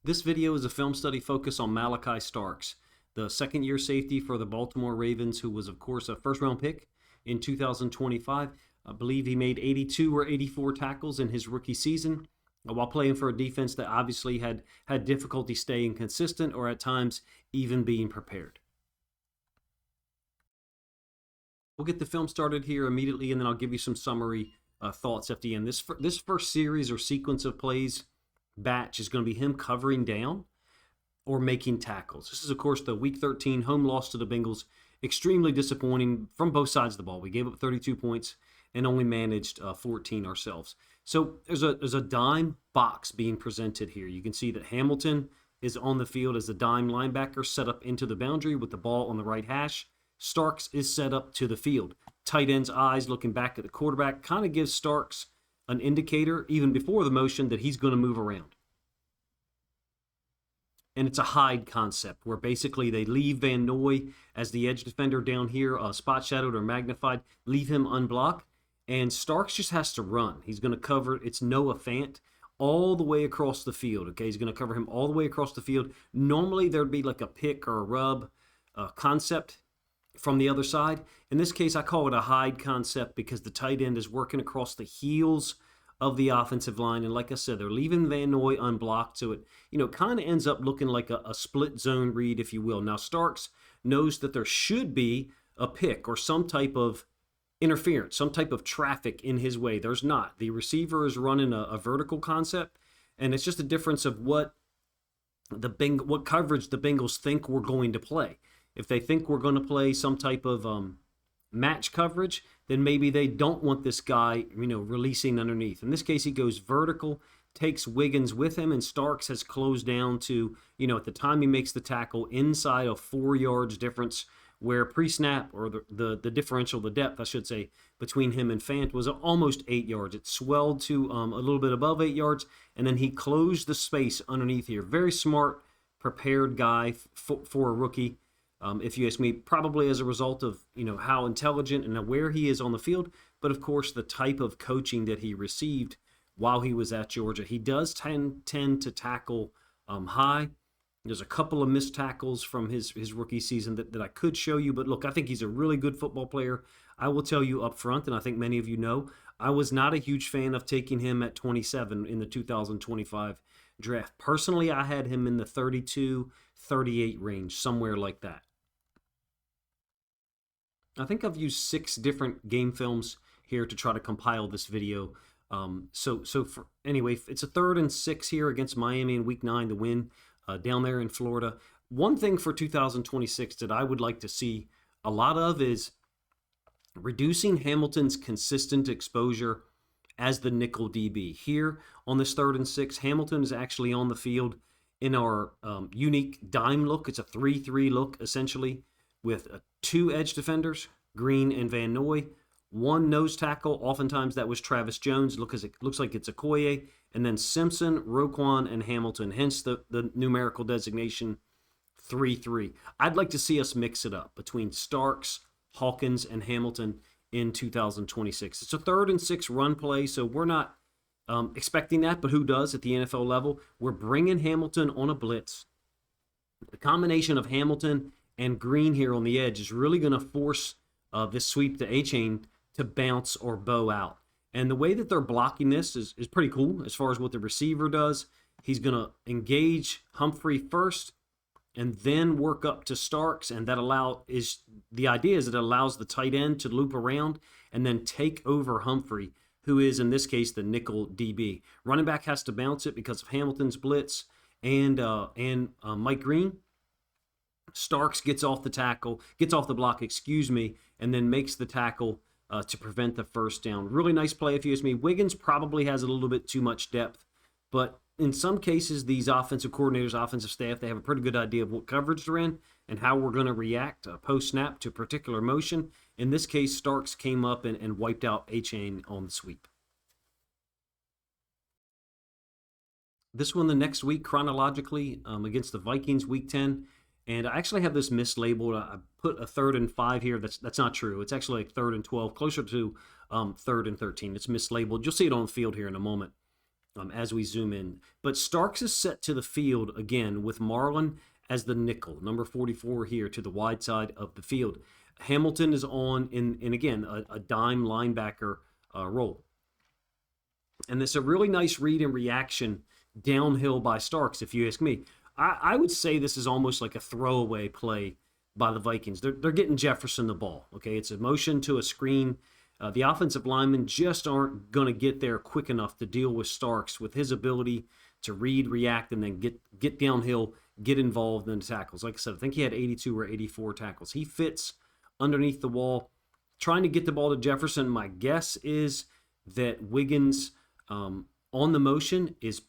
This video is a film study focused on Malachi Starks, the second-year safety for the Baltimore Ravens, who was, of course, a first-round pick in 2025. I believe he made 82 or 84 tackles in his rookie season, while playing for a defense that obviously had difficulty staying consistent or at times even being prepared. We'll get the film started here immediately, and then I'll give you some summary thoughts at the end. This first series or sequence of plays batch is going to be him covering down or making tackles. This is, of course, the Week 13 home loss to the Bengals. Extremely disappointing from both sides of the ball. We gave up 32 points and only managed 14 ourselves. So there's a dime box being presented here. You can see that Hamilton is on the field as the dime linebacker set up into the boundary with the ball on the right hash. Starks is set up to the field. Tight end's eyes looking back at the quarterback kind of gives Starks an indicator, even before the motion, that he's going to move around. And it's a hide concept, where basically they leave Van Noy as the edge defender down here, spot shadowed or magnified, leave him unblocked, and Starks just has to run. He's going to cover, it's Noah Fant, all the way across the field, okay? He's going to cover him all the way across the field. Normally, there'd be like a pick or a rub concept from the other side. In this case, I call it a hide concept because the tight end is working across the heels of the offensive line. And like I said, they're leaving Van Noy unblocked. So it, kind of ends up looking like a split zone read, if you will. Now, Starks knows that there should be a pick or some type of interference, some type of traffic in his way. There's not. The receiver is running a vertical concept, and it's just a difference of what coverage the Bengals think we're going to play. If they think we're going to play some type of match coverage, then maybe they don't want this guy, releasing underneath. In this case, he goes vertical, takes Wiggins with him, and Starks has closed down to, at the time he makes the tackle, inside of 4 yards difference, where pre-snap, or the differential, the depth, I should say, between him and Fant was almost 8 yards. It swelled to a little bit above 8 yards, and then he closed the space underneath here. Very smart, prepared guy for a rookie. If you ask me, probably as a result of, how intelligent and aware he is on the field, but of course the type of coaching that he received while he was at Georgia. He does tend to tackle high. There's a couple of missed tackles from his rookie season that I could show you, but look, I think he's a really good football player. I will tell you up front, and I think many of you know, I was not a huge fan of taking him at 27 in the 2025 draft. Personally, I had him in the 32, 38 range, somewhere like that. I think I've used 6 different game films here to try to compile this video. Anyway, it's a 3rd and 6 here against Miami in Week 9 to win down there in Florida. One thing for 2026 that I would like to see a lot of is reducing Hamilton's consistent exposure as the nickel DB. Here on this 3rd and 6, Hamilton is actually on the field in our unique dime look. It's a 3-3 look, essentially, with 2 edge defenders, Green and Van Noy, 1 nose tackle. Oftentimes that was Travis Jones. Looks like it's Okoye, and then Simpson, Roquan, and Hamilton. Hence the numerical designation 3-3. I'd like to see us mix it up between Starks, Hawkins, and Hamilton in 2026. It's a 3rd and 6 run play, so we're not expecting that, but who does at the NFL level? We're bringing Hamilton on a blitz. The combination of Hamilton and Green here on the edge is really going to force this sweep to A-chain to bounce or bow out. And the way that they're blocking this is pretty cool as far as what the receiver does. He's going to engage Humphrey first and then work up to Starks, and the idea is that it allows the tight end to loop around and then take over Humphrey, who is, in this case, the nickel DB. Running back has to bounce it because of Hamilton's blitz and Mike Green. Starks gets off the block, and then makes the tackle to prevent the first down. Really nice play, if you ask me. Wiggins probably has a little bit too much depth, but in some cases, these offensive coordinators, offensive staff, they have a pretty good idea of what coverage they're in and how we're going to react post-snap to a particular motion. In this case, Starks came up and wiped out A-chain on the sweep. This one the next week, chronologically, against the Vikings, Week 10. And I actually have this mislabeled. I put a 3rd and 5 here. That's not true. It's actually like 3rd and 12, closer to 3rd and 13. It's mislabeled. You'll see it on the field here in a moment. as we zoom in. But Starks is set to the field again with Marlin as the nickel, number 44 here to the wide side of the field. Hamilton is on in again, a dime linebacker role. And it's a really nice read and reaction downhill by Starks, if you ask me. I would say this is almost like a throwaway play by the Vikings. They're getting Jefferson the ball. Okay, it's a motion to a screen. The offensive linemen just aren't going to get there quick enough to deal with Starks with his ability to read, react, and then get downhill, get involved in the tackles. Like I said, I think he had 82 or 84 tackles. He fits underneath the wall. Trying to get the ball to Jefferson, my guess is that Wiggins on the motion is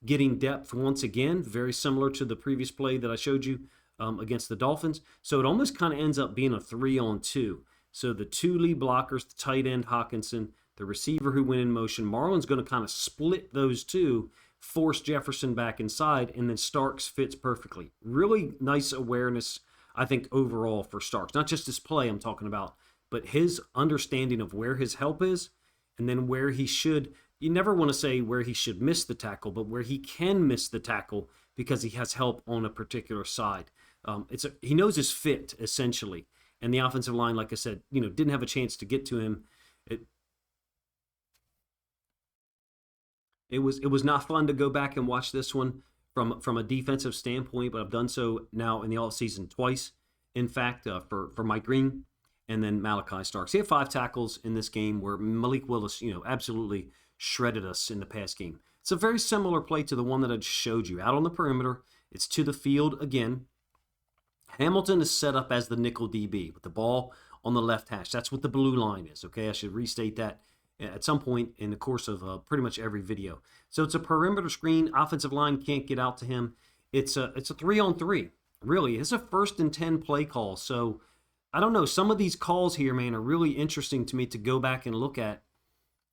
getting depth once again, very similar to the previous play that I showed you against the Dolphins. So it almost kind of ends up being a 3-on-2. So the two lead blockers, the tight end Hawkinson, the receiver who went in motion, Marlon's going to kind of split those two, force Jefferson back inside, and then Starks fits perfectly. Really nice awareness, I think, overall for Starks. Not just his play I'm talking about, but his understanding of where his help is and then where he should. You never want to say where he should miss the tackle, but where he can miss the tackle because he has help on a particular side. He knows his fit, essentially. And the offensive line, like I said, didn't have a chance to get to him. It was not fun to go back and watch this one from a defensive standpoint, but I've done so now in the offseason twice. In fact, for Mike Green and then Malachi Starks. He had 5 tackles in this game where Malik Willis, absolutely shredded us in the pass game. It's a very similar play to the one that I just showed you. Out on the perimeter, it's to the field again. Hamilton is set up as the nickel DB with the ball on the left hash. That's what the blue line is, okay? I should restate that at some point in the course of pretty much every video. So it's a perimeter screen. Offensive line can't get out to him. It's a 3-on-3, really. It's a 1st and 10 play call. So I don't know. Some of these calls here, man, are really interesting to me to go back and look at,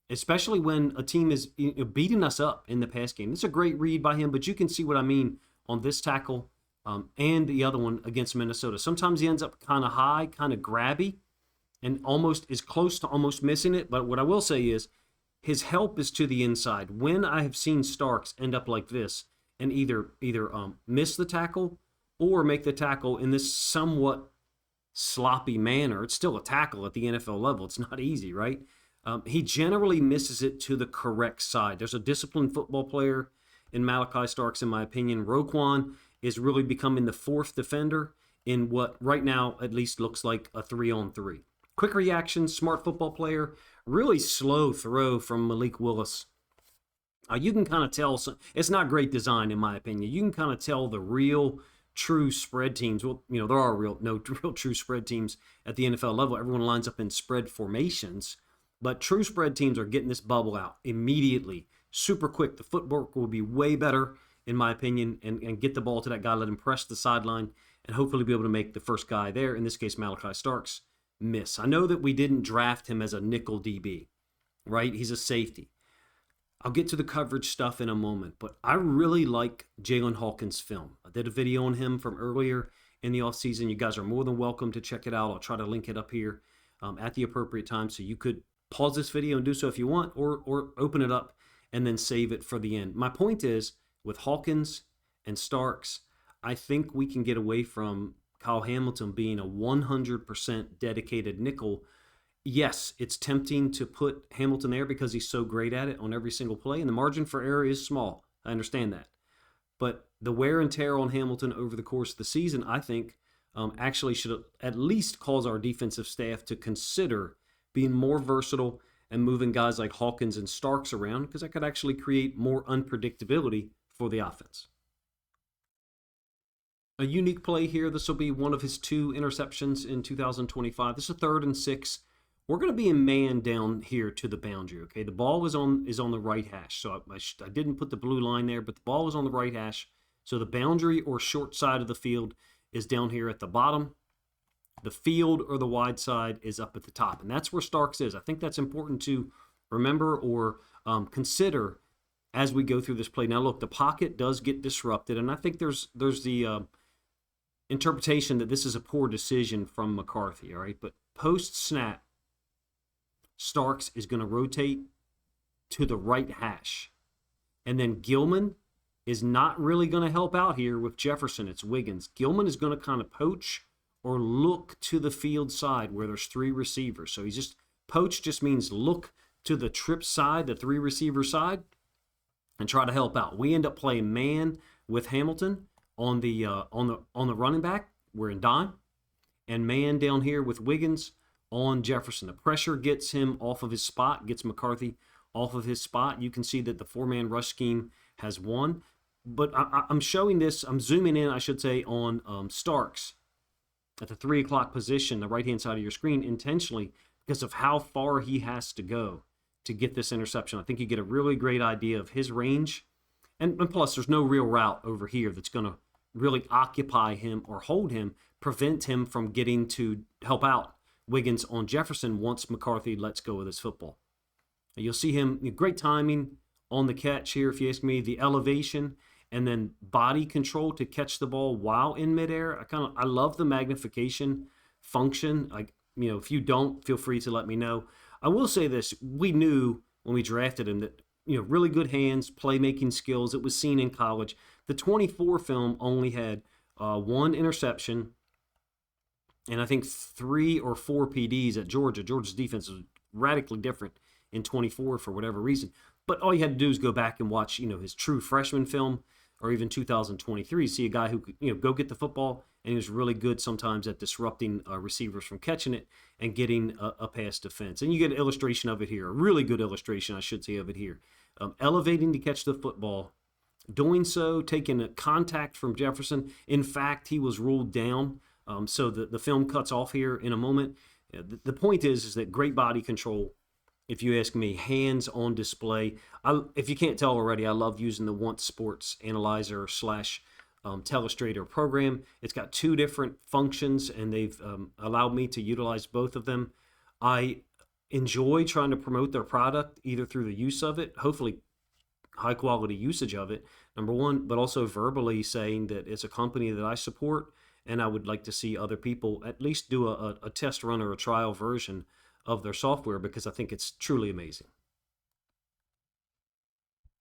especially when a team is beating us up in the pass game. It's a great read by him, but you can see what I mean on this tackle and the other one against Minnesota. Sometimes he ends up kind of high, kind of grabby, and almost is close to almost missing it. But what I will say is his help is to the inside. When I have seen Starks end up like this and either miss the tackle or make the tackle in this somewhat sloppy manner, it's still a tackle at the NFL level. It's not easy, right? He generally misses it to the correct side. There's a disciplined football player in Malachi Starks, in my opinion. Roquan is really becoming the 4th defender in what right now at least looks like a 3-on-3. Quick reaction, smart football player, really slow throw from Malik Willis. You can kind of tell, it's not great design in my opinion. You can kind of tell the real true spread teams. Well, there are no real true spread teams at the NFL level. Everyone lines up in spread formations. But true spread teams are getting this bubble out immediately, super quick. The footwork will be way better, in my opinion, and get the ball to that guy, let him press the sideline, and hopefully be able to make the first guy there, in this case Malachi Starks, miss. I know that we didn't draft him as a nickel DB, right? He's a safety. I'll get to the coverage stuff in a moment, but I really like Jalen Hawkins' film. I did a video on him from earlier in the offseason. You guys are more than welcome to check it out. I'll try to link it up here at the appropriate time, so you could pause this video and do so if you want, or open it up and then save it for the end. My point is, with Hawkins and Starks, I think we can get away from Kyle Hamilton being a 100% dedicated nickel. Yes, it's tempting to put Hamilton there because he's so great at it on every single play, and the margin for error is small. I understand that. But the wear and tear on Hamilton over the course of the season, I think, actually should at least cause our defensive staff to consider being more versatile and moving guys like Hawkins and Starks around, because that could actually create more unpredictability for the offense. A unique play here. This will be one of his 2 interceptions in 2025. This is a 3rd and 6. We're going to be in man down here to the boundary, okay? The ball is on the right hash. So I didn't put the blue line there, but the ball is on the right hash. So the boundary or short side of the field is down here at the bottom. The field or the wide side is up at the top, and that's where Starks is. I think that's important to remember or consider as we go through this play. Now, look, the pocket does get disrupted, and I think there's the interpretation that this is a poor decision from McCarthy, all right? But post-snap, Starks is going to rotate to the right hash. And then Gilman is not really going to help out here with Jefferson. It's Wiggins. Gilman is going to kind of poach or look to the field side where there's 3 receivers. So he's just poach just means look to the trip side, the 3 receiver side, and try to help out. We end up playing man with Hamilton on the running back. We're in dime, and man down here with Wiggins on Jefferson. The pressure gets him off of his spot, gets McCarthy off of his spot. You can see that the 4-man rush scheme has won. But I'm showing this, I'm zooming in, I should say, on Starks at the 3 o'clock position, the right-hand side of your screen, intentionally because of how far he has to go to get this interception. I think you get a really great idea of his range. And plus, there's no real route over here that's going to really occupy him or hold him, prevent him from getting to help out Wiggins on Jefferson once McCarthy lets go of this football. You'll see him, great timing on the catch here, if you ask me, the elevation, and then body control to catch the ball while in midair. I love the magnification function. If you don't, feel free to let me know. I will say this: we knew when we drafted him that really good hands, playmaking skills. It was seen in college. The 24 film only had 1 interception, and I think 3 or 4 PDs at Georgia. Georgia's defense was radically different in 24 for whatever reason. But all you had to do is go back and watch, his true freshman film, or even 2023. See a guy who could, go get the football, and he was really good sometimes at disrupting receivers from catching it and getting a pass defense. And you get an illustration of it here, a really good illustration, I should say, of it here. Elevating to catch the football, doing so, taking a contact from Jefferson. In fact, he was ruled down, so the film cuts off here in a moment. The point is that great body control. If you ask me, hands on display. If you can't tell already, I love using the Once Sports Analyser / telestrator program. It's got 2 different functions, and they've allowed me to utilize both of them. I enjoy trying to promote their product either through the use of it, hopefully high quality usage of it, number one, but also verbally saying that it's a company that I support, and I would like to see other people at least do a test run or a trial version of their software, because I think it's truly amazing.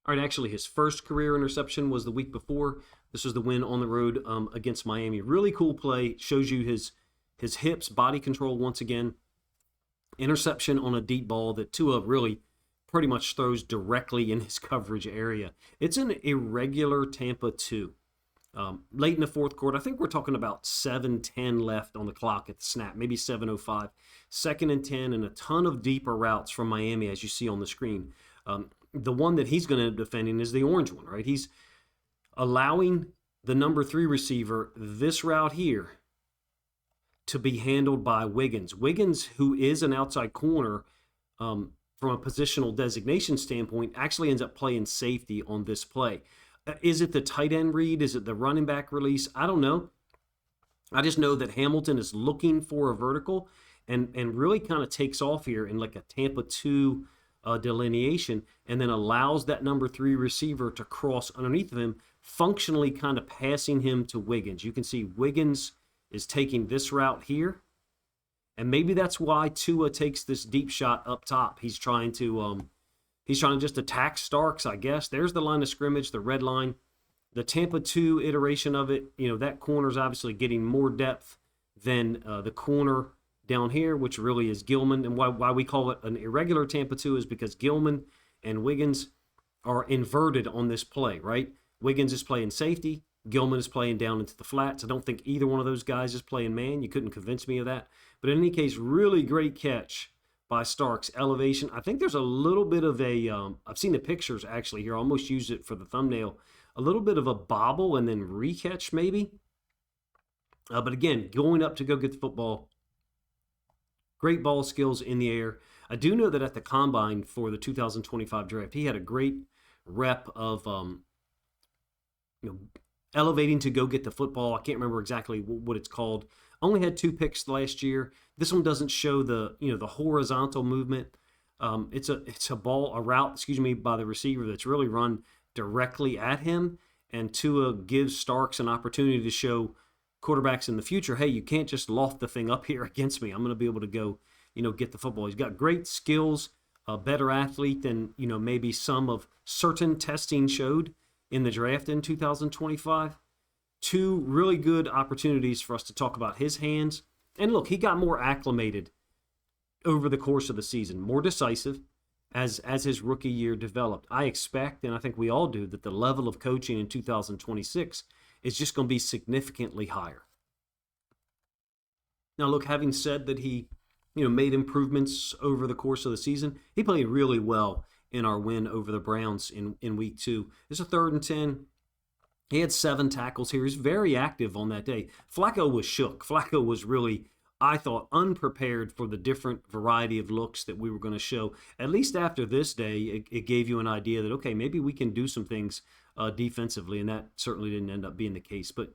All right, actually, his first career interception was the week before. This was the win on the road against Miami. Really cool play. Shows you his hips, body control once again. Interception on a deep ball that Tua really pretty much throws directly in his coverage area. It's an irregular Tampa 2. Late in the fourth quarter, I think we're talking about 7:10 left on the clock at the snap, maybe 7:05. 2nd and 10, and a ton of deeper routes from Miami, as you see on the screen. The one that he's going to end up defending is the orange one, right? He's allowing the number 3 receiver, this route here, to be handled by Wiggins. Wiggins, who is an outside corner, from a positional designation standpoint, actually ends up playing safety on this play. Is it the tight end read? Is it the running back release? I don't know. I just know that Hamilton is looking for a vertical and really kind of takes off here in like a Tampa 2 delineation, and then allows that number 3 receiver to cross underneath of him, functionally kind of passing him to Wiggins. You can see Wiggins is taking this route here, and maybe that's why Tua takes this deep shot up top. He's trying to just attack Starks, I guess. There's the line of scrimmage, the red line. The Tampa 2 iteration of it, that corner's obviously getting more depth than the corner down here, which really is Gilman. And why we call it an irregular Tampa 2 is because Gilman and Wiggins are inverted on this play, right? Wiggins is playing safety. Gilman is playing down into the flats. I don't think either one of those guys is playing man. You couldn't convince me of that. But in any case, really great catch by Starks. Elevation. I think there's a little bit of a, I've seen the pictures actually here. I almost used it for the thumbnail. A little bit of a bobble and then re-catch maybe. But again, going up to go get the football. Great ball skills in the air. I do know that at the combine for the 2025 draft, he had a great rep of elevating to go get the football. I can't remember exactly what it's called. Only had 2 picks last year. This one doesn't show the the horizontal movement. It's a route by the receiver that's really run directly at him, and Tua gives Starks an opportunity to show quarterbacks in the future, hey, you can't just loft the thing up here against me. I'm going to be able to go, get the football. He's got great skills a better athlete than, maybe some of certain testing showed in the draft in 2025. Two really good opportunities for us to talk about his hands. And look, he got more acclimated over the course of the season, more decisive as his rookie year developed. I expect, and I think we all do, that the level of coaching in 2026 is just going to be significantly higher. Now, look, having said that he, made improvements over the course of the season, he played really well in our win over the Browns in week 2. It's a 3rd and 10. He had 7 tackles here. He's very active on that day. Flacco was shook. Flacco was really, I thought, unprepared for the different variety of looks that we were going to show. At least after this day, it gave you an idea that, okay, maybe we can do some things defensively, and that certainly didn't end up being the case. But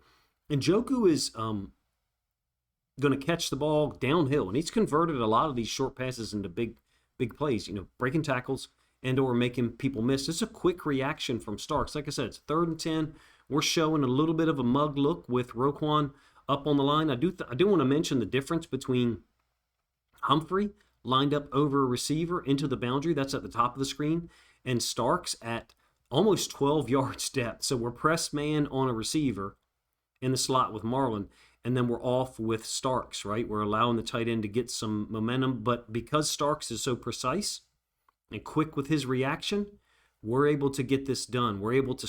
Njoku is going to catch the ball downhill, and he's converted a lot of these short passes into big plays, breaking tackles and or making people miss. It's a quick reaction from Starks. Like I said, it's 3rd and 10. We're showing a little bit of a mug look with Roquan up on the line. I do want to mention the difference between Humphrey lined up over a receiver into the boundary. That's at the top of the screen. And Starks at almost 12 yards depth. So we're press man on a receiver in the slot with Marlon. And then we're off with Starks, right? We're allowing the tight end to get some momentum. But because Starks is so precise and quick with his reaction, we're able to get this done. We're able to,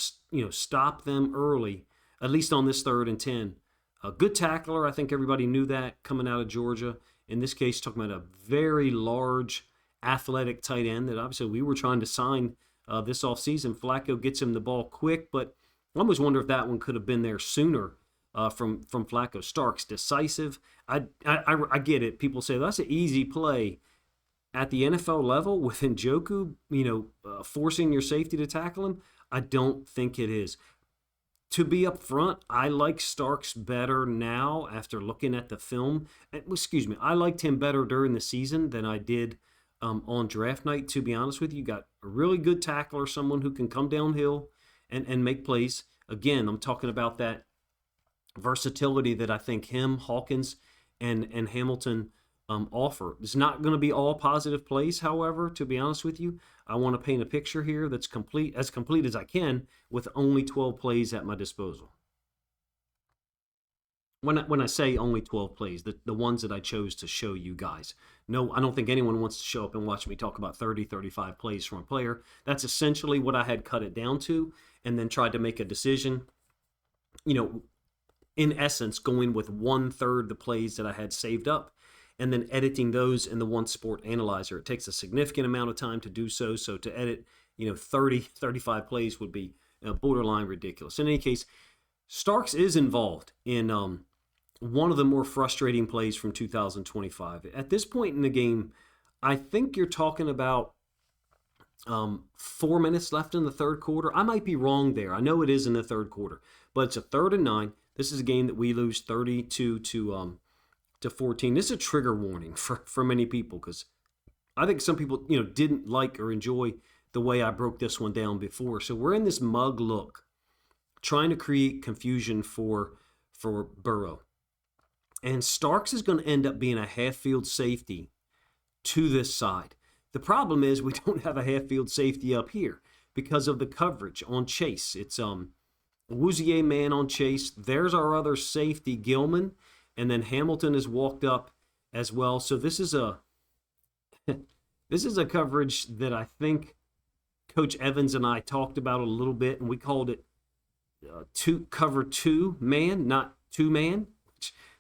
stop them early, at least on this 3rd and 10. A good tackler, I think everybody knew that coming out of Georgia. In this case, talking about a very large, athletic tight end that obviously we were trying to sign this offseason. Flacco gets him the ball quick, but I almost wonder if that one could have been there sooner from Flacco. Starks, decisive. I get it. People say that's an easy play. At the NFL level, with Njoku, forcing your safety to tackle him, I don't think it is. To be up front, I like Starks better now after looking at the film. I liked him better during the season than I did on draft night, to be honest with you. You got a really good tackler, someone who can come downhill and make plays. Again, I'm talking about that versatility that I think him, Hawkins, and Hamilton offer. It's not going to be all positive plays, however, to be honest with you. I want to paint a picture here that's complete as I can with only 12 plays at my disposal. When I say only 12 plays, the ones that I chose to show you guys. No, I don't think anyone wants to show up and watch me talk about 30, 35 plays from a player. That's essentially what I had cut it down to and then tried to make a decision, in essence, going with 1/3 the plays that I had saved up and then editing those in the Once Sports Analyser. It takes a significant amount of time to do so. So to edit, 30, 35 plays would be borderline ridiculous. In any case, Starks is involved in one of the more frustrating plays from 2025. At this point in the game, I think you're talking about 4 minutes left in the 3rd quarter. I might be wrong there. I know it is in the 3rd quarter, but it's a 3rd and 9. This is a game that we lose 32 to 14. This is a trigger warning for many people because I think some people, didn't like or enjoy the way I broke this one down before. So we're in this mug look, trying to create confusion for Burrow. And Starks is going to end up being a half-field safety to this side. The problem is we don't have a half-field safety up here because of the coverage on Chase. It's Wouzier man on Chase. There's our other safety, Gilman. And then Hamilton has walked up as well. So this is a coverage that I think Coach Evans and I talked about a little bit, and we called it cover 2-man, not 2-man,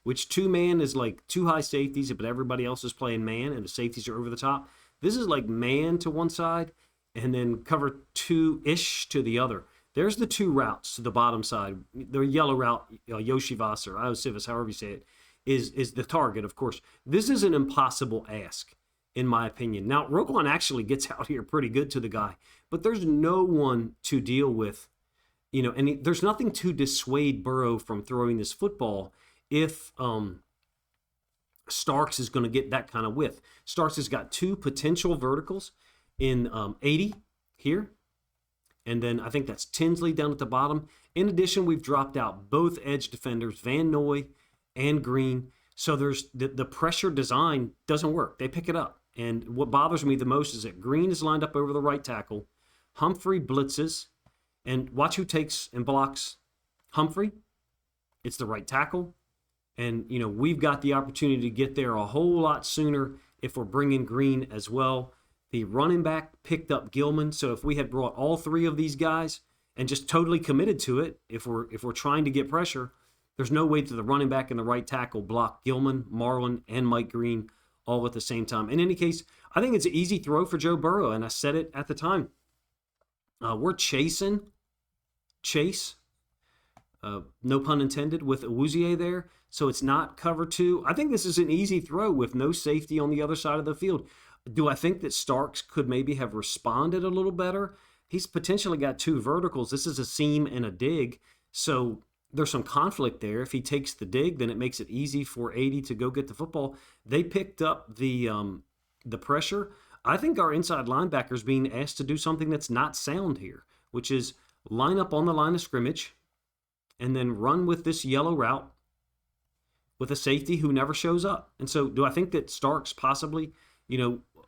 which 2-man is like 2 high safeties, but everybody else is playing man, and the safeties are over the top. This is like man to one side, and then cover 2-ish to the other. There's the 2 routes to the bottom side. The yellow route, Yoshivas or Iosivas, however you say it, is the target, of course. This is an impossible ask, in my opinion. Now, Roquan actually gets out here pretty good to the guy, but there's no one to deal with, and there's nothing to dissuade Burrow from throwing this football if Starks is going to get that kind of width. Starks has got 2 potential verticals in 80 here. And then I think that's Tinsley down at the bottom. In addition, we've dropped out both edge defenders, Van Noy and Green. So there's the pressure design doesn't work. They pick it up. And what bothers me the most is that Green is lined up over the right tackle. Humphrey blitzes. And watch who takes and blocks Humphrey. It's the right tackle. And, we've got the opportunity to get there a whole lot sooner if we're bringing Green as well. The running back picked up Gilman. So if we had brought all three of these guys and just totally committed to it, if we're trying to get pressure, there's no way that the running back and the right tackle block Gilman, Marlon, and Mike Green all at the same time. In any case, I think it's an easy throw for Joe Burrow, and I said it at the time. We're chasing Chase, no pun intended, with Awuzie there. So it's not cover two. I think this is an easy throw with no safety on the other side of the field. Do I think that Starks could maybe have responded a little better? He's potentially got two verticals. This is a seam and a dig. So there's some conflict there. If he takes the dig, then it makes it easy for 80 to go get the football. They picked up the pressure. I think our inside linebacker is being asked to do something that's not sound here, which is line up on the line of scrimmage and then run with this yellow route with a safety who never shows up. And so do I think that Starks possibly,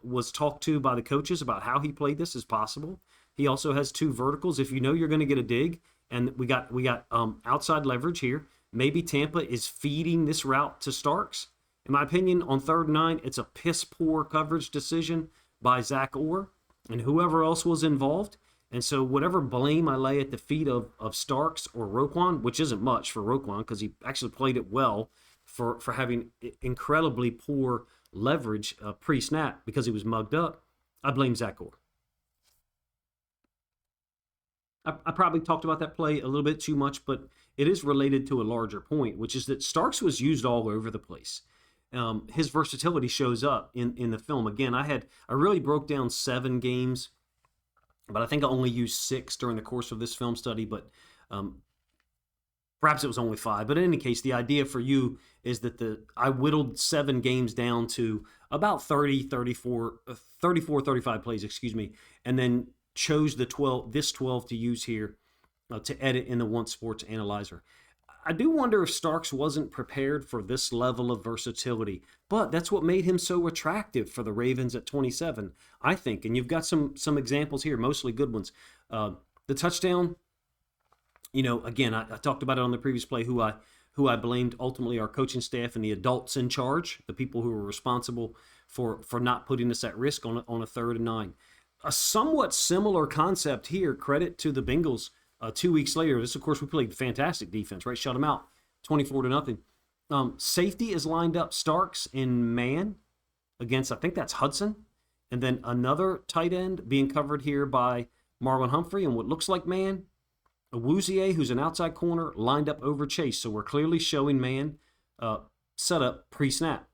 was talked to by the coaches about how he played this? Is possible. He also has two verticals. If you're going to get a dig, and we got outside leverage here, maybe Tampa is feeding this route to Starks. In my opinion, on 3rd and 9, it's a piss-poor coverage decision by Zach Orr and whoever else was involved. And so whatever blame I lay at the feet of Starks or Roquan, which isn't much for Roquan because he actually played it well for having incredibly poor leverage pre-snap because he was mugged up, I blame Zach Orr. I probably talked about that play a little bit too much, but it is related to a larger point, which is that Starks was used all over the place. His versatility shows up in the film. Again, I really broke down 7 games, but I think I only used 6 during the course of this film study, but perhaps it was only 5. But in any case, the idea for you is that I whittled 7 games down to about 34, 35 plays, and then chose this 12 to use here to edit in the Once Sports Analyser. I do wonder if Starks wasn't prepared for this level of versatility, but that's what made him so attractive for the Ravens at 27, I think. And you've got some examples here, mostly good ones. The touchdown, again, I talked about it on the previous play, who I blamed, ultimately our coaching staff and the adults in charge, the people who were responsible for not putting us at risk on a 3rd and 9. A somewhat similar concept here, credit to the Bengals 2 weeks later. This, of course, we played fantastic defense, right? Shut them out 24-0. Safety is lined up Starks in man against, I think that's Hudson. And then another tight end being covered here by Marlon Humphrey and what looks like man. Awuzie, who's an outside corner, lined up over Chase. So we're clearly showing man setup pre-snap.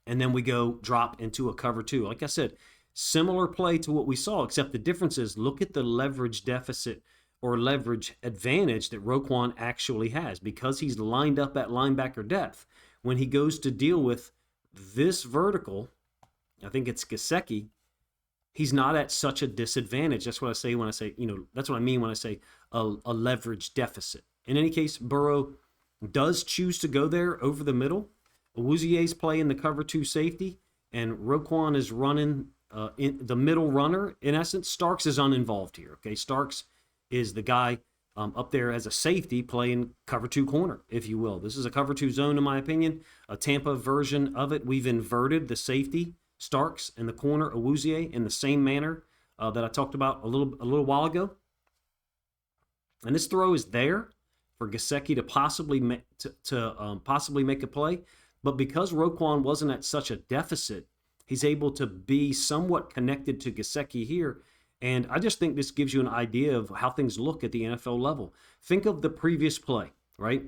And then we go drop into a cover 2. Like I said, similar play to what we saw, except the difference is look at the leverage deficit or leverage advantage that Roquan actually has because he's lined up at linebacker depth. When he goes to deal with this vertical, I think it's Gesicki, he's not at such a disadvantage. That's what I say when I say, that's what I mean when I say a leverage deficit. In any case, Burrow does choose to go there over the middle. Awuzie's playing the cover 2 safety, and Roquan is running in the middle runner. In essence, Starks is uninvolved here. Okay, Starks is the guy up there as a safety playing cover 2 corner, if you will. This is a cover 2 zone, in my opinion. A Tampa version of it. We've inverted the safety, Starks, and the corner, Awuzie, in the same manner that I talked about a little while ago. And this throw is there for Gesicki to possibly make a play. But because Roquan wasn't at such a deficit, he's able to be somewhat connected to Gesicki here. And I just think this gives you an idea of how things look at the NFL level. Think of the previous play, right?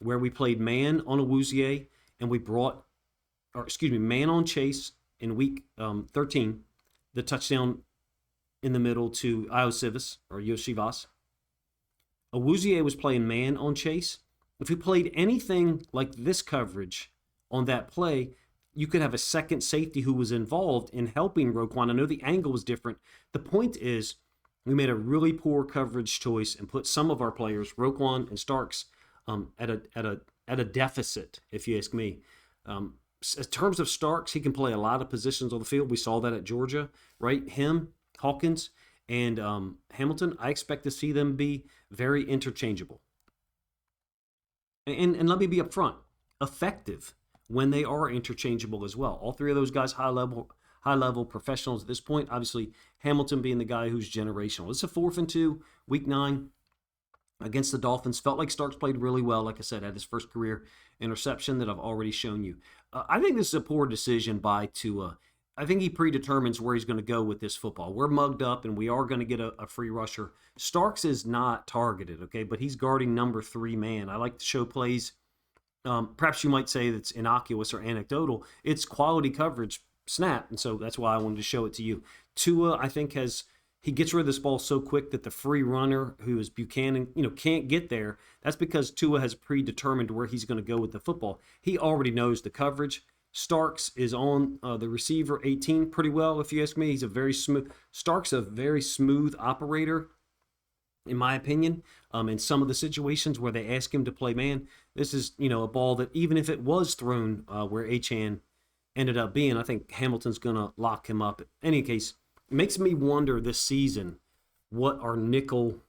Where we played man on Awuzie and we brought, man on Chase in week 13, the touchdown in the middle to Iosivas or Yosivas. Awuzie was playing man on Chase. If we played anything like this coverage on that play, you could have a second safety who was involved in helping Roquan. I know the angle was different. The point is we made a really poor coverage choice and put some of our players, Roquan and Starks, at a deficit, if you ask me. in terms of Starks, he can play a lot of positions on the field. We saw that at Georgia, right? Him, Hawkins, and Hamilton. I expect to see them be very interchangeable. And let me be upfront, effective when they are interchangeable as well. All three of those guys, high level professionals at this point. Obviously, Hamilton being the guy who's generational. It's a 4th and 2, week 9 against the Dolphins. Felt like Starks played really well. Like I said, had his first career interception that I've already shown you. I think this is a poor decision by Tua. I think he predetermines where he's going to go with this football. We're mugged up, and we are going to get a free rusher. Starks is not targeted, okay, but he's guarding number 3 man. I like to show plays. Perhaps you might say that's innocuous or anecdotal. It's quality coverage snap, and so that's why I wanted to show it to you. Tua, I think, he gets rid of this ball so quick that the free runner, who is Buchanan, can't get there. That's because Tua has predetermined where he's going to go with the football. He already knows the coverage. Starks is on the receiver 18 pretty well, if you ask me. Starks a very smooth operator, in my opinion. In some of the situations where they ask him to play man, this is, a ball that even if it was thrown where Achane ended up being, I think Hamilton's going to lock him up. In any case, it makes me wonder this season, what our nickel,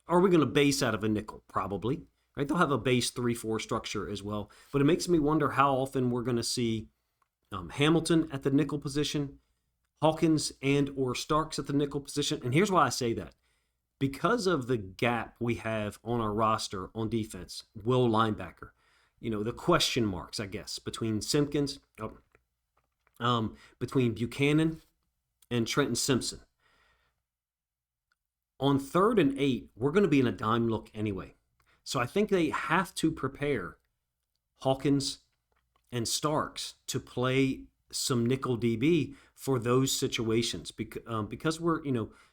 are we going to base out of a nickel? Probably. Right? They'll have a base 3-4 structure as well. But it makes me wonder how often we're going to see Hamilton at the nickel position, Hawkins and or Starks at the nickel position. And here's why I say that. Because of the gap we have on our roster on defense, will linebacker, the question marks, I guess, between between Buchanan and Trenton Simpson. On 3rd and 8, we're going to be in a dime look anyway. So I think they have to prepare Hawkins and Starks to play some nickel DB for those situations because we're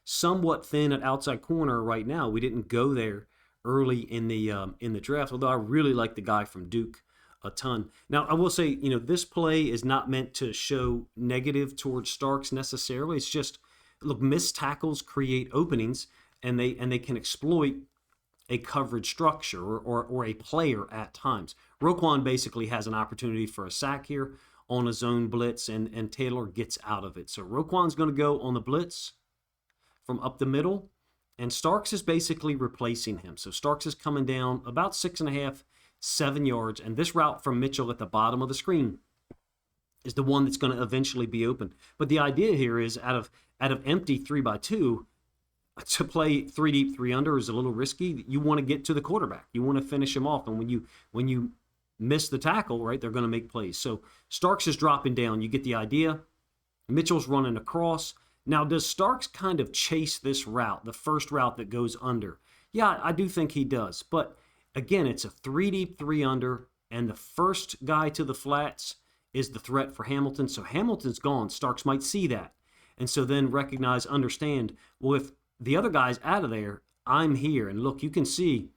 somewhat thin at outside corner right now. We didn't go there early in the draft, although I really like the guy from Duke a ton. Now I will say this play is not meant to show negative towards Starks necessarily. It's just, look, missed tackles create openings and they can exploit a coverage structure or a player at times. Roquan basically has an opportunity for a sack here on a zone blitz, and Taylor gets out of it. So Roquan's going to go on the blitz from up the middle, and Starks is basically replacing him. So Starks is coming down about 6.5, 7 yards, and this route from Mitchell at the bottom of the screen is the one that's going to eventually be open. But the idea here is out of empty 3x2, to play 3 deep, 3 under is a little risky. You want to get to the quarterback. You want to finish him off. And when you miss the tackle, right, they're going to make plays. So Starks is dropping down. You get the idea. Mitchell's running across. Now, does Starks kind of chase this route, the first route that goes under? Yeah, I do think he does. But again, it's a 3 deep, 3 under, and the first guy to the flats is the threat for Hamilton. So Hamilton's gone. Starks might see that. And so then understand, well, if the other guy's out of there, I'm here. And look, you can see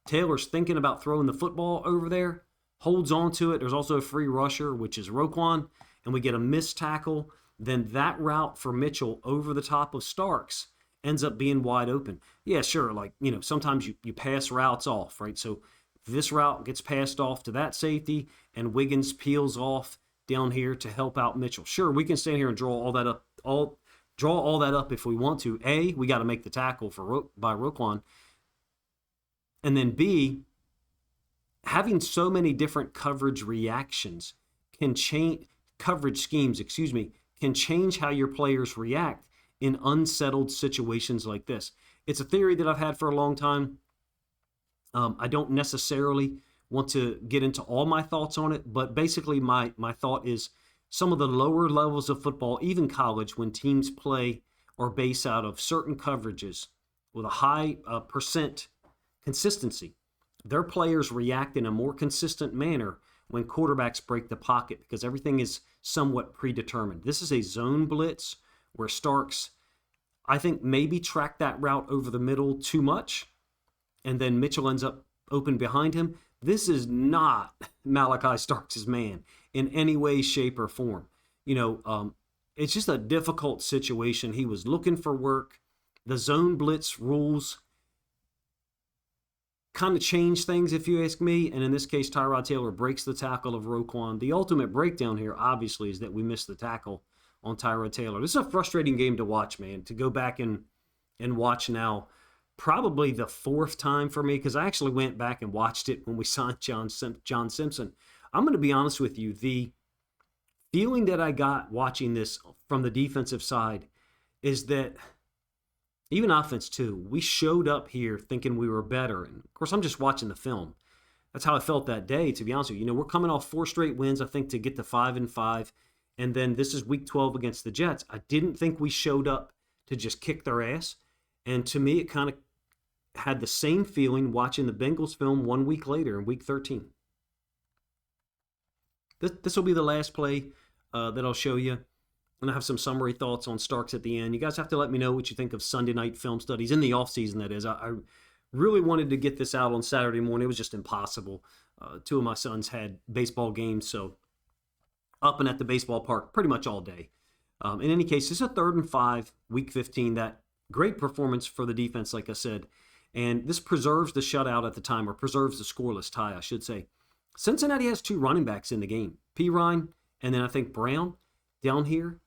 Taylor's thinking about throwing the football over there, holds on to it. There's also a free rusher, which is Roquan, and we get a missed tackle. Then that route for Mitchell over the top of Starks ends up being wide open. Yeah, sure, sometimes you pass routes off, right? So this route gets passed off to that safety, and Wiggins peels off down here to help out Mitchell. Sure, we can stand here and draw all that up if we want to. A, we got to make the tackle by Roquan. And then B, having so many different coverage reactions coverage schemes, can change how your players react in unsettled situations like this. It's a theory that I've had for a long time. I don't necessarily want to get into all my thoughts on it, but basically my thought is some of the lower levels of football, even college, when teams play or base out of certain coverages with a high percent consistency, their players react in a more consistent manner when quarterbacks break the pocket because everything is somewhat predetermined. This is a zone blitz where Starks, I think, maybe track that route over the middle too much, and then Mitchell ends up open behind him. This is not Malachi Starks' man in any way, shape, or form. It's just a difficult situation. He was looking for work. The zone blitz rules kind of change things, if you ask me. And in this case, Tyrod Taylor breaks the tackle of Roquan. The ultimate breakdown here, obviously, is that we missed the tackle on Tyrod Taylor. This is a frustrating game to watch, man. To go back and watch now, probably the fourth time for me, because I actually went back and watched it when we signed John Simpson. I'm going to be honest with you. The feeling that I got watching this from the defensive side is that, even offense too, we showed up here thinking we were better. And of course, I'm just watching the film. That's how I felt that day, to be honest with you. We're coming off 4 straight wins, I think, to get to 5-5. And then this is week 12 against the Jets. I didn't think we showed up to just kick their ass. And to me, it kind of had the same feeling watching the Bengals film 1 week later in week 13. This will be the last play that I'll show you. And I have some summary thoughts on Starks at the end. You guys have to let me know what you think of Sunday night film studies, in the offseason, that is. I really wanted to get this out on Saturday morning. It was just impossible. 2 of my sons had baseball games, so up and at the baseball park pretty much all day. In any case, this is a 3rd and 5, week 15. That great performance for the defense, like I said. And this preserves the shutout at the time, or preserves the scoreless tie, I should say. Cincinnati has 2 running backs in the game, Pirine and then I think Brown down here.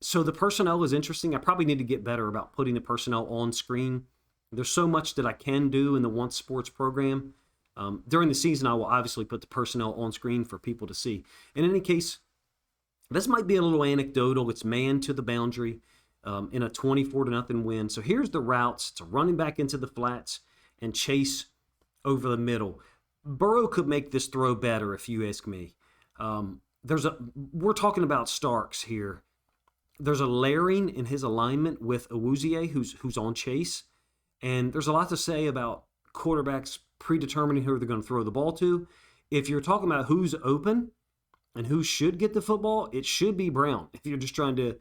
So the personnel is interesting. I probably need to get better about putting the personnel on screen. There's so much that I can do in the Once Sports program. During the season, I will obviously put the personnel on screen for people to see. In any case, this might be a little anecdotal. It's man to the boundary in a 24-0 win. So here's the routes. It's a running back into the flats and Chase over the middle. Burrow could make this throw better, if you ask me. We're talking about Starks here. There's a layering in his alignment with Awuzie, who's on Chase. And there's a lot to say about quarterbacks predetermining who they're going to throw the ball to. If you're talking about who's open and who should get the football, it should be Brown if you're just trying to,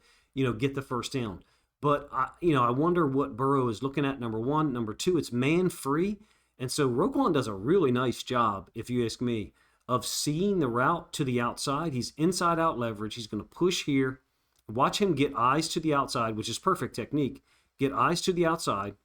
get the first down. But, I wonder what Burrow is looking at, number one. Number two, it's man-free. And so Roquan does a really nice job, if you ask me, of seeing the route to the outside. He's inside-out leverage. He's going to push here. Watch him get eyes to the outside, which is perfect technique. Get eyes to the outside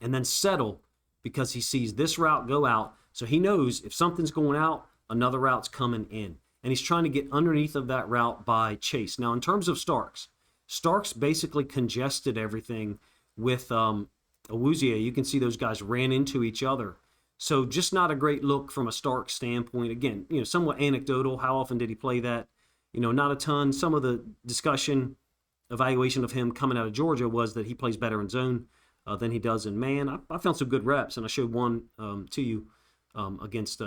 and then settle because he sees this route go out. So he knows if something's going out, another route's coming in. And he's trying to get underneath of that route by Chase. Now, in terms of Starks basically congested everything with Awuzie. You can see those guys ran into each other. So just not a great look from a Starks standpoint. Again, somewhat anecdotal. How often did he play that? Not a ton. Some of the discussion, evaluation of him coming out of Georgia was that he plays better in zone than he does in man. I found some good reps, and I showed one to you against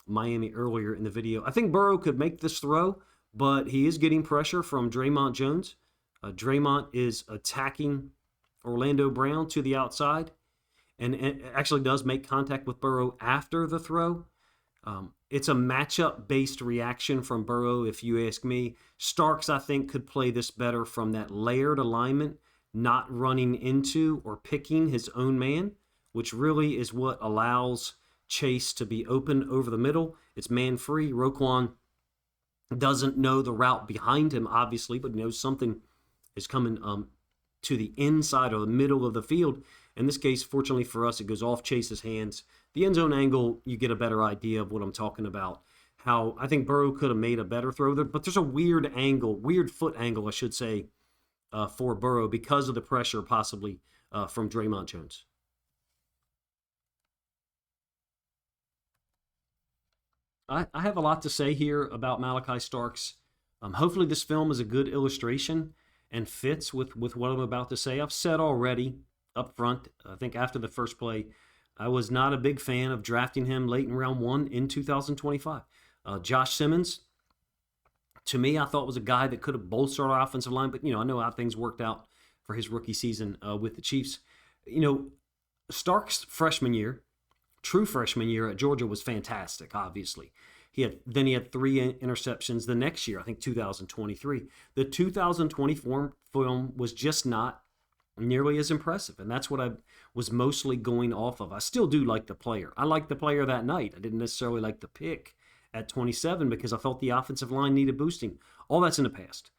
Miami earlier in the video. I think Burrow could make this throw, but he is getting pressure from Draymond Jones. Draymond is attacking Orlando Brown to the outside, and it actually does make contact with Burrow after the throw. It's a matchup-based reaction from Burrow, if you ask me. Starks, I think, could play this better from that layered alignment, not running into or picking his own man, which really is what allows Chase to be open over the middle. It's man-free. Roquan doesn't know the route behind him, obviously, but knows something is coming to the inside or the middle of the field. In this case, fortunately for us, it goes off Chase's hands. The end zone angle, you get a better idea of what I'm talking about. How I think Burrow could have made a better throw there, but there's a weird foot angle, I should say, for Burrow because of the pressure possibly from Draymond Jones. I have a lot to say here about Malachi Starks. Hopefully this film is a good illustration and fits with what I'm about to say. I've said already up front, I think after the first play, I was not a big fan of drafting him late in round 1 in 2025. Josh Simmons, to me, I thought was a guy that could have bolstered our offensive line, but, I know how things worked out for his rookie season with the Chiefs. Starks' freshman year, true freshman year at Georgia was fantastic, obviously. He had 3 interceptions the next year, I think 2023. The 2024 film was just not nearly as impressive, and that's what I was mostly going off of. I still do like the player. I liked the player that night. I didn't necessarily like the pick at 27 because I felt the offensive line needed boosting. All that's in the past.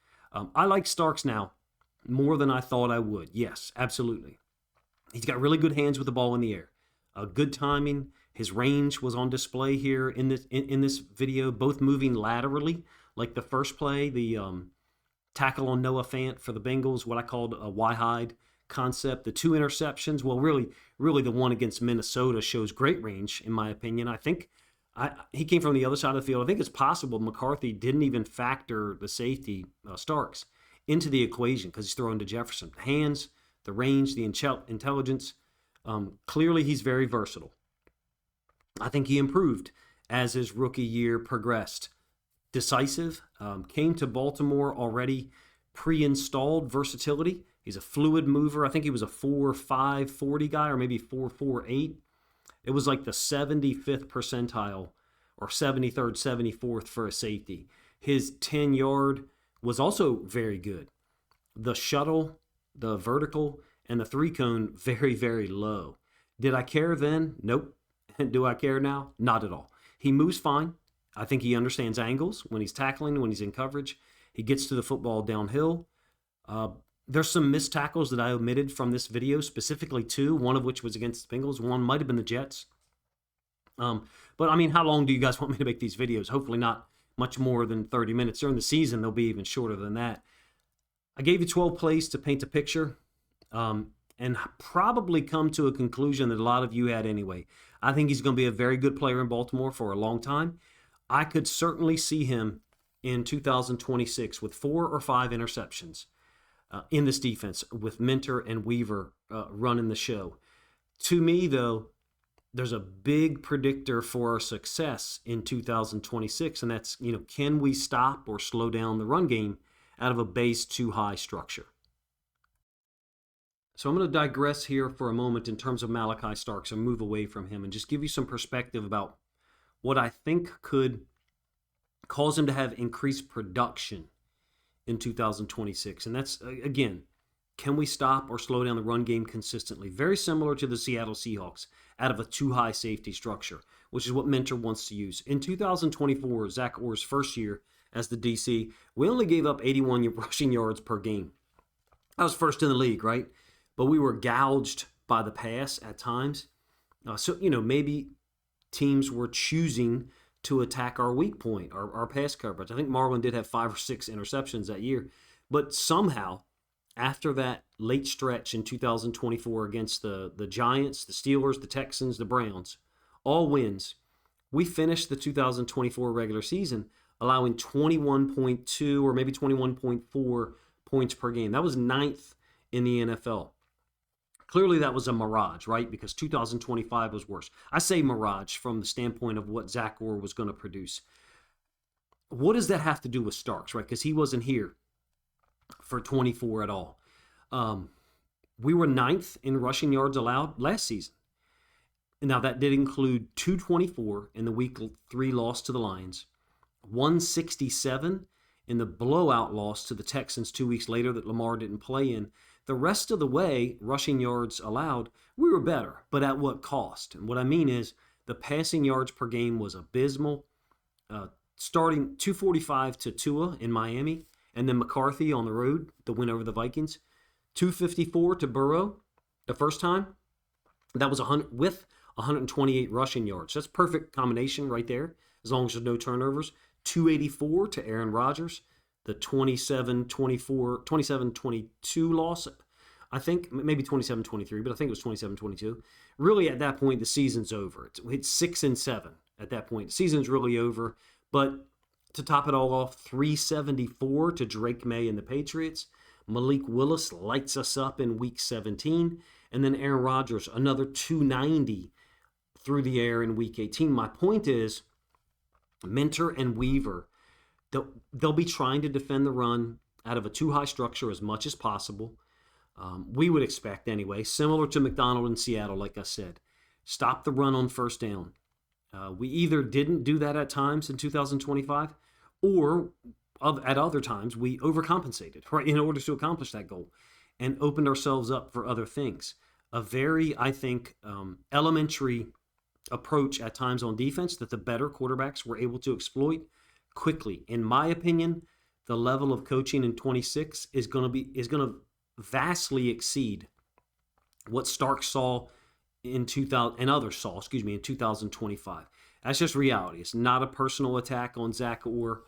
I like Starks now more than I thought I would. Yes, absolutely. He's got really good hands with the ball in the air. Good timing. His range was on display here in this video, both moving laterally, like the first play, the tackle on Noah Fant for the Bengals, what I called a Y-hide concept. The 2 interceptions, well, really the one against Minnesota shows great range, in my opinion. I think he came from the other side of the field. I think it's possible McCarthy didn't even factor the safety, Starks, into the equation because he's throwing to Jefferson. The hands, the range, the intelligence. Clearly, he's very versatile. I think he improved as his rookie year progressed. Decisive, came to Baltimore already pre-installed versatility. He's a fluid mover. I think he was a 4.5 40 guy, or maybe 4.48. It was like the 75th percentile or 73rd, 74th for a safety. His 10-yard was also very good. The shuttle, the vertical, and the 3-cone, very, very low. Did I care then? Nope. Do I care now? Not at all. He moves fine. I think he understands angles when he's tackling, when he's in coverage. He gets to the football downhill. There's some missed tackles that I omitted from this video, specifically 2, one of which was against the Bengals. One might have been the Jets. But, I mean, how long do you guys want me to make these videos? Hopefully not much more than 30 minutes. During the season, they'll be even shorter than that. I gave you 12 plays to paint a picture and probably come to a conclusion that a lot of you had anyway. I think he's going to be a very good player in Baltimore for a long time. I could certainly see him in 2026 with 4 or 5 interceptions in this defense with Minter and Weaver running the show. To me, though, there's a big predictor for our success in 2026, and that's, can we stop or slow down the run game out of a base too high structure? So I'm going to digress here for a moment in terms of Malachi Starks and move away from him and just give you some perspective about what I think could cause him to have increased production in 2026. And that's, again, can we stop or slow down the run game consistently? Very similar to the Seattle Seahawks out of a too high safety structure, which is what Minter wants to use. In 2024, Zach Orr's first year as the DC, we only gave up 81 rushing yards per game. That was first in the league, right? But we were gouged by the pass at times. So, maybe teams were choosing to attack our weak point, our pass coverage. I think Marlon did have 5 or 6 interceptions that year. But somehow, after that late stretch in 2024 against the Giants, the Steelers, the Texans, the Browns, all wins, we finished the 2024 regular season allowing 21.2 or maybe 21.4 points per game. That was 9th in the NFL. Clearly, that was a mirage, right? Because 2025 was worse. I say mirage from the standpoint of what Zach Orr was going to produce. What does that have to do with Starks, right? Because he wasn't here for 24 at all. We were 9th in rushing yards allowed last season. Now, that did include 224 in the week 3 loss to the Lions, 167 in the blowout loss to the Texans 2 weeks later that Lamar didn't play in. The rest of the way, rushing yards allowed, we were better, but at what cost? And what I mean is the passing yards per game was abysmal, starting 245 to Tua in Miami, and then McCarthy on the road, the win over the Vikings, 254 to Burrow the first time. That was 100 with 128 rushing yards. That's perfect combination right there, as long as there's no turnovers. 284 to Aaron Rodgers. The 27-22 loss, I think, maybe 27-23, but I think it was 27-22. Really, at that point, the season's over. It's 6-7 at that point. The season's really over. But to top it all off, 374 to Drake May and the Patriots. Malik Willis lights us up in Week 17. And then Aaron Rodgers, another 290 through the air in Week 18. My point is, Minter and Weaver, they'll be trying to defend the run out of a too high structure as much as possible. We would expect anyway, similar to McDonald in Seattle, like I said. Stop the run on first down. We either didn't do that at times in 2025, or at other times we overcompensated, right, in order to accomplish that goal and opened ourselves up for other things. A very, I think, elementary approach at times on defense that the better quarterbacks were able to exploit quickly. In my opinion, the level of coaching in 26 is going to vastly exceed what Stark saw in 2000 and others saw, in 2025. That's just reality. It's not a personal attack on Zach or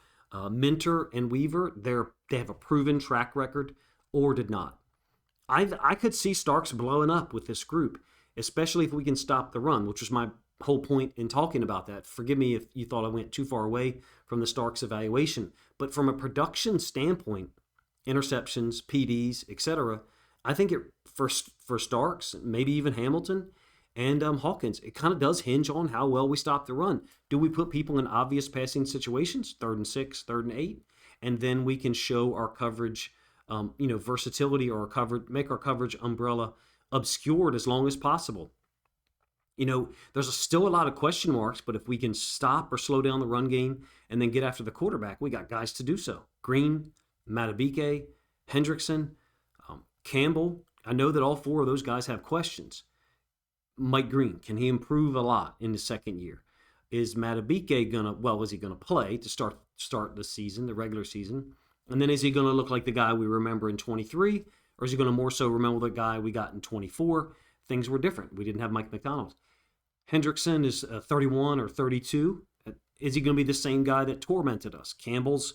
Minter and Weaver. They have a proven track record, or did not. I could see Starks blowing up with this group, especially if we can stop the run, which was my whole point in talking about that. Forgive me if you thought I went too far away from the Starks evaluation, but from a production standpoint, interceptions, PDs, etc., I think it for Starks, maybe even Hamilton and Hawkins, it kind of does hinge on how well we stop the run. Do we put people in obvious passing situations, 3rd and 6, 3rd and 8, and then we can show our coverage, versatility, or make our coverage umbrella obscured as long as possible. There's still a lot of question marks, but if we can stop or slow down the run game and then get after the quarterback, we got guys to do so. Green, Matabike, Hendrickson, Campbell. I know that all 4 of those guys have questions. Mike Green, can he improve a lot in the second year? Is Matabike is he gonna play to start the season, the regular season? And then is he gonna look like the guy we remember in 23, or is he gonna more so remember the guy we got in 24? Things were different. We didn't have Mike McDonald. Hendrickson is 31 or 32. Is he going to be the same guy that tormented us? Campbell's,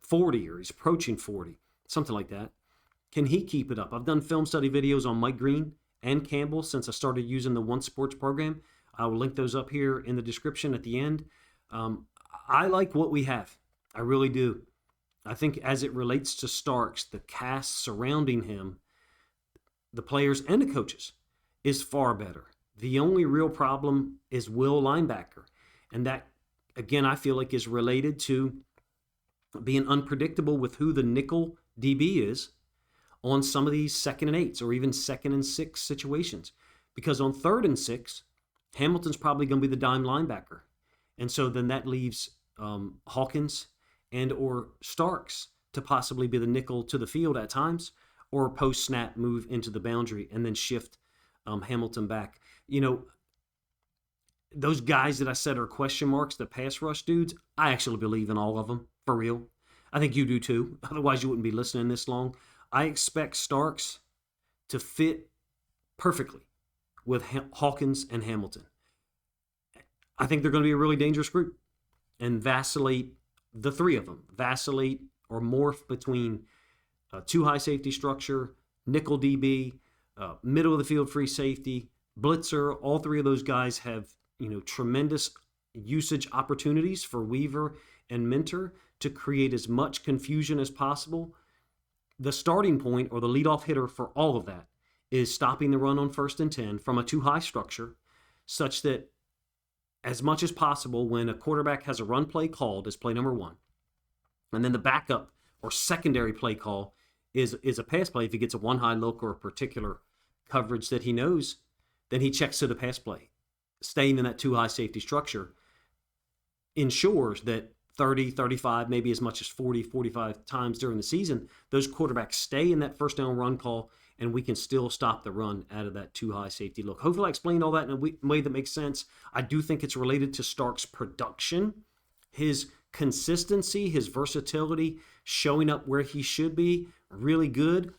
40, or he's approaching 40, something like that. Can he keep it up? I've done film study videos on Mike Green and Campbell since I started using the Once Sports program. I will link those up here in the description at the end. I like what we have. I really do. I think as it relates to Starks, the cast surrounding him, the players and the coaches, is far better. The only real problem is will linebacker. And that, again, I feel like is related to being unpredictable with who the nickel DB is on some of these 2nd and 8s or even 2nd and 6 situations. Because on 3rd and 6, Hamilton's probably going to be the dime linebacker. And so then that leaves Hawkins and or Starks to possibly be the nickel to the field at times, or post-snap move into the boundary and then shift Hamilton back. Those guys that I said are question marks, the pass rush dudes, I actually believe in all of them, for real. I think you do too. Otherwise, you wouldn't be listening this long. I expect Starks to fit perfectly with Hawkins and Hamilton. I think they're going to be a really dangerous group and vacillate, the 3 of them, vacillate or morph between 2 high safety structure, nickel DB, middle of the field free safety, blitzer. All 3 of those guys have, tremendous usage opportunities for Weaver and Minter to create as much confusion as possible. The starting point, or the leadoff hitter for all of that, is stopping the run on 1st and 10 from a 2 high structure, such that as much as possible, when a quarterback has a run play called as play number 1, and then the backup or secondary play call is a pass play, if he gets a 1 high look or a particular coverage that he knows, then he checks to the pass play. Staying in that 2 high safety structure ensures that 30, 35, maybe as much as 40, 45 times during the season, those quarterbacks stay in that 1st down run call, and we can still stop the run out of that 2 high safety look. Hopefully I explained all that in a way that makes sense. I do think it's related to Stark's production, his consistency, his versatility, showing up where he should be, really good.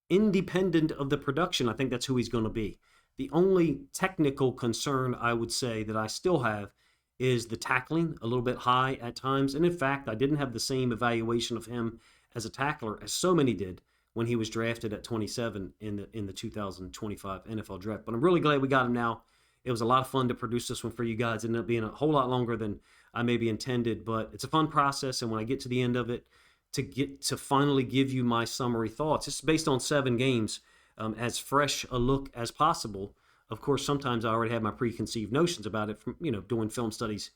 Independent of the production, I think that's who he's going to be. The only technical concern I would say that I still have is the tackling, a little bit high at times. And in fact, I didn't have the same evaluation of him as a tackler as so many did when he was drafted at 27 in the 2025 NFL draft. But I'm really glad we got him now. It was a lot of fun to produce this one for you guys. It ended up being a whole lot longer than I maybe intended, but it's a fun process. And when I get to the end of it, to finally give you my summary thoughts, it's based on 7 games, as fresh a look as possible. Of course, sometimes I already have my preconceived notions about it from, doing film studies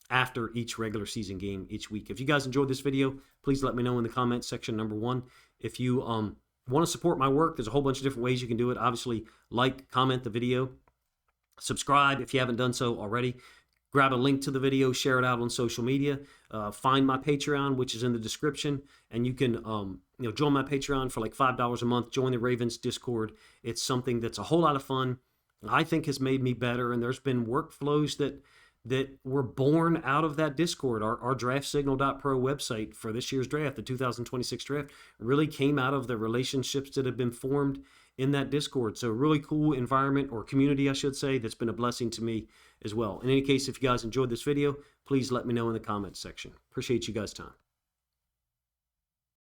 after each regular season game each week. If you guys enjoyed this video, please let me know in the comments section, number 1. If you want to support my work, there's a whole bunch of different ways you can do it. Obviously, like, comment the video, subscribe if you haven't done so already. Grab a link to the video, share it out on social media. Find my Patreon, which is in the description, and you can join my Patreon for like $5 a month. Join the Ravens Discord. It's something that's a whole lot of fun. I think has made me better, and there's been workflows that were born out of that Discord. Our DraftSignal.pro website for this year's draft, the 2026 draft, really came out of the relationships that have been formed in that Discord. So really cool environment, or community, I should say, that's been a blessing to me as well. In any case, if you guys enjoyed this video, please let me know in the comments section. Appreciate you guys' time.